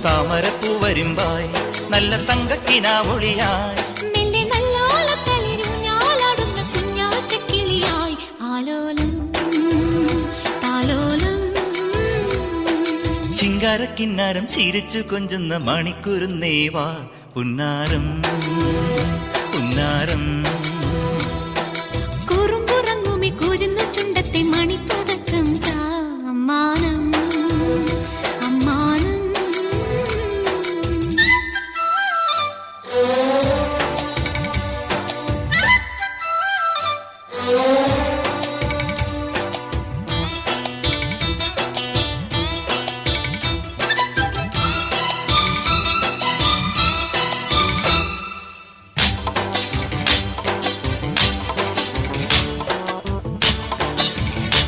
താമരപ്പൂ വരുമ്പായി നല്ല തങ്കക്കിനാവൊളിയായി ചിങ്കാരക്കിന്നാരം ചിരിച്ചു കൊഞ്ചുന്ന മണിക്കുരുന്നേവാ പുന്നാരം പുന്നാരം കുറുമ്പുറങ്ങുമി കുരുന്നു ചുണ്ടത്തെ മണിപ്പതക്കം